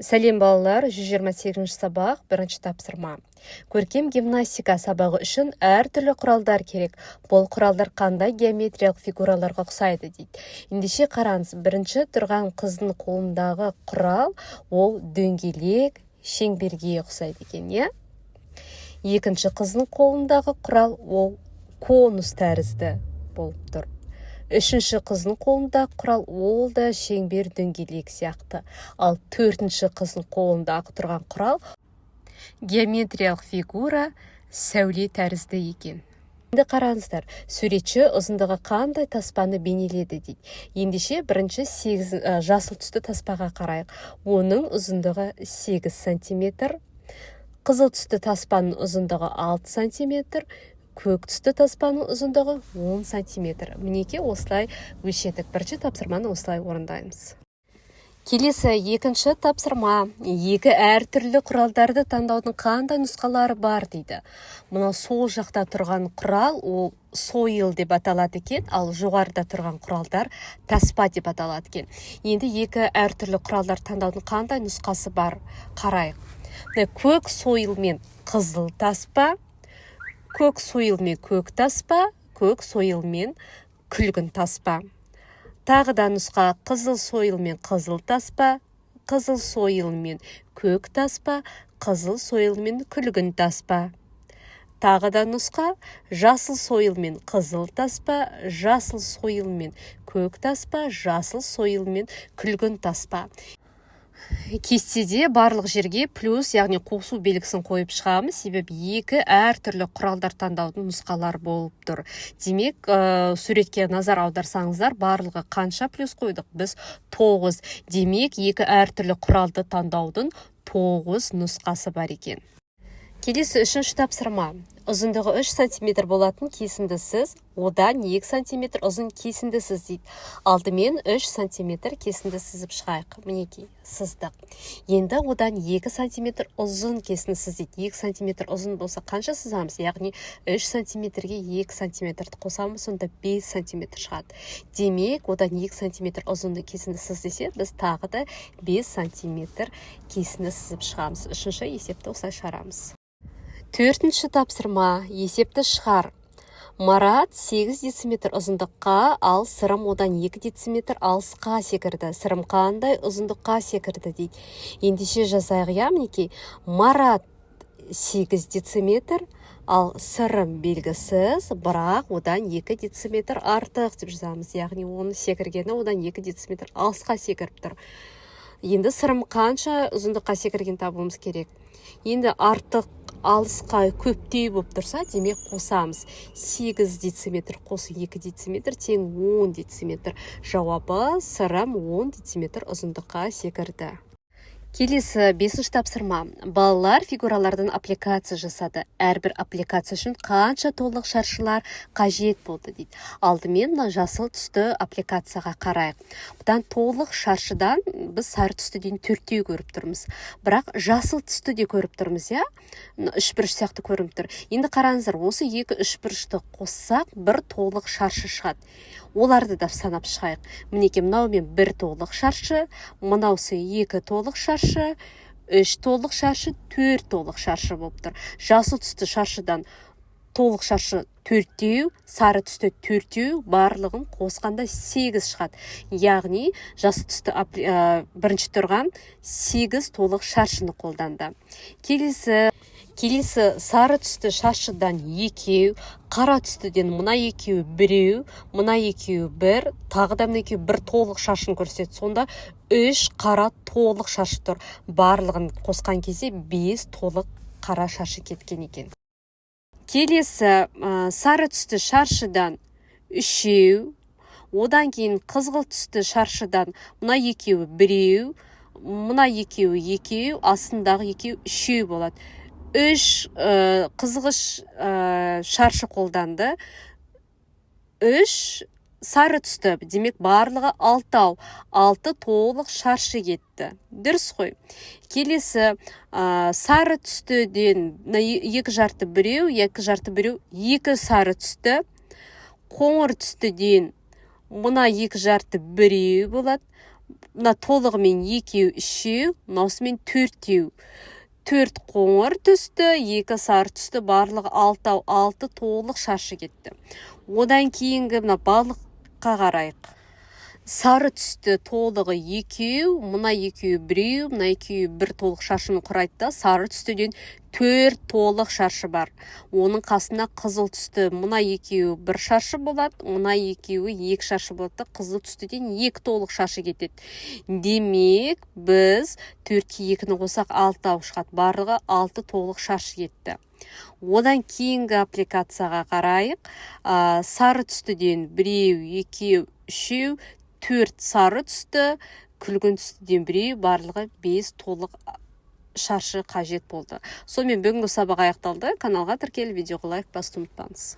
Сәлем балалар, 128 сабақ, бірінші тапсырма. Көркем гимнастика сабағы үшін әртүрлі құралдар керек. Бұл құралдар қандай геометриялық фигураларға ұқсайды дейді. Ендеше қараңыз, бірінші тұрған қыздың қолындағы құрал, ол дөңгелек шеңберге ұқсайды екен, иә? Екінші қыздың қолындағы құрал, ол конус тәрізді болып тұр. Үшінші қыздың қолында құрал, ол да шеңбер дөңгелек сияқты. Ал төртінші қыздың қолындағы тұрған құрал геометриялық фигура сәуле тәрізді екен. Енді қараңыздар, суретші ұзындығы қандай таспаны бейнеледі дейді. Ендеше бірінші жасыл түсті таспаға қарайық. Оның ұзындығы 8 сантиметр, қызыл түсті таспаның ұзындығы 6 сантиметр, көк түсті таспаның ұзындығы 10 сантиметр. Мінеке осылай өлшедік. Бірінші тапсырманы осылай орындаймыз. Келесі екінші тапсырма. Екі әртүрлі құралдарды таңдаудың қандай нұсқалары бар дейді. Мына сол жақта тұрған құрал, ол сойыл деп аталады екен, ал жоғарыда тұрған құралдар таспа деп аталады екен. Енді екі әртүрлі құралдар таңдаудың қандай нұсқасы бар қарайық. Көк сойыл мен қызыл таспа, көк сойыл мен көк таспа, көк сойыл мен күлгін таспа. Тағы да нұсқа қызыл сойыл мен қызыл таспа, қызыл сойыл мен көк таспа, қызыл сойыл мен күлгін таспа. Тағы да нұсқа жасыл сойыл мен қызыл таспа, жасыл сойыл мен көк таспа, жасыл сойыл мен күлгін таспа. Кестеде барлық жерге плюс, яғни қосу белгісін қойып шығамыз, себебі екі әртүрлі құралдар таңдаудың нұсқалар болып тұр. Демек, суретке назар аударсаңыздар, барлығы қанша плюс қойдық? Біз 9. Демек, екі әртүрлі құралды таңдаудың 9 нұсқасы бар екен. Келесі үшінші тапсырма. Ұзындығы 3 сантиметр болатын кесіндісіз, одан 2 сантиметр ұзын кесіндісіз дейді. Алдымен 3 сантиметр кесінді сызып шығайық. Мінекей, сыздық. Енді одан 2 сантиметр ұзын кесіндісіз дейді. 2 сантиметр ұзын болса қанша сызамыз? Яғни 3 сантиметрге 2 сантиметрді қосамыз, сонда 5 сантиметр шығады. Демек, одан 2 сантиметр ұзынды кесінді сыз десе, біз тағы да 5 сантиметр кесінді сызып шығамыз. Үшінші есепті осылай шығарамыз. Төртінші тапсырма. Есепті шығар. Марат 8 дециметр ұзындыққа, ал сырым одан 2 дециметр алысқа секірді. Сырым қандай ұзындыққа секірді дейді. Ендеше жазайық, мінекей. Марат 8 дециметр, ал сырым белгісіз, бірақ одан 2 дециметр артық деп жазамыз. Яғни оны секіргені одан 2 дециметр алысқа секіріп тұр. Енді сырым қанша ұзындыққа секірген табуымыз керек. Енді артық алысқа көптей болып тұрса, демек қосамыз. 8 дециметр қосы 2 дециметр тең 10 дециметр. Жауабы сырым 10 дециметр ұзындыққа секірді. Келесі 5-ші тапсырма. Балалар фигуралардан аппликация жасады. Әрбір аппликация үшін қанша толық шаршылар қажет болды дейді. Алдымен жасыл түсті аппликацияға қарайық. Бұдан толық шаршыдан біз сары түсті дейін 4-теу көріп тұрмыз. Бірақ жасыл түсті де көріп тұрмыз, иә? Үшбұрыш сияқты көріп тұр. Енді қараңыздар, осы екі үшбұрышты қоссақ, бір толық шаршы шығады. Оларды да санап шығайық. Мінеке, мынаумен 1 толық шаршы, мынаусы 2 толық шаршы, 3 толық шаршы, 4 толық шаршы болып тұр. Жасыл түсті шаршыдан толық шаршы 4-теу, сары түсті 4-теу, барлығын қосқанда 8 шығады. Яғни, жасыл түсті бірінші тұрған 8 толық шаршыны қолданды. Келесі сары түсті шаршыдан 2, қара түстіден мына 2 1, мына 2 1, тағы да мына 2 1 толық шаршын көрсетеді. Сонда 3 қара толық шаршы тұр. Барлығын қосқан кезде 5 толық қара шаршы кеткен екен. Келесі сары түсті шаршыдан 3, одан кейін қызғыл түсті шаршыдан мына 2 1, мына 2 2, астындағы 2 3 болады. 3 қызғыш шаршы қолданды. 3 сары түсті. Демек, барлығы 6 толық шаршы кетті. Дұрыс қой. Келесі сары түстіден 2 жарты біреу, 2 жарты біреу, 2 сары түсті. Қоңыр түстіден мына 2 жарты біреу болады. мына толығымен 2-3, мынасымен 4. 4 қоңыр түсті, 2 сары түсті, барлығы 6 толық шаршы кетті. Одан кейінгі мына балыққа қарайық. Сары түсті толығы 2, мына 2 1, мына 2 1 толық шаршыны құрайды. Сары түстіден 4 толық шаршы бар. Оның қасында қызыл түсті, мына 2 1 шаршы болады, мына 2 2 шаршы болады. Қызыл түстіден 2 толық шаршы кетеді. Демек, біз 4-ке 2-ні қосақ 6 алып шығады. Барлығы 6 толық шаршы кетті. Одан кейінгі аппликацияға қарайық. Сары түстіден 1 2 3 4 сары түсті, күлгін түстіден 1, барлығы 5 толық шаршы қажет болды. Сонымен бүгінгі сабақ аяқталды. Каналға тіркеліп видеоға лайк басуды ұмытпаңыз.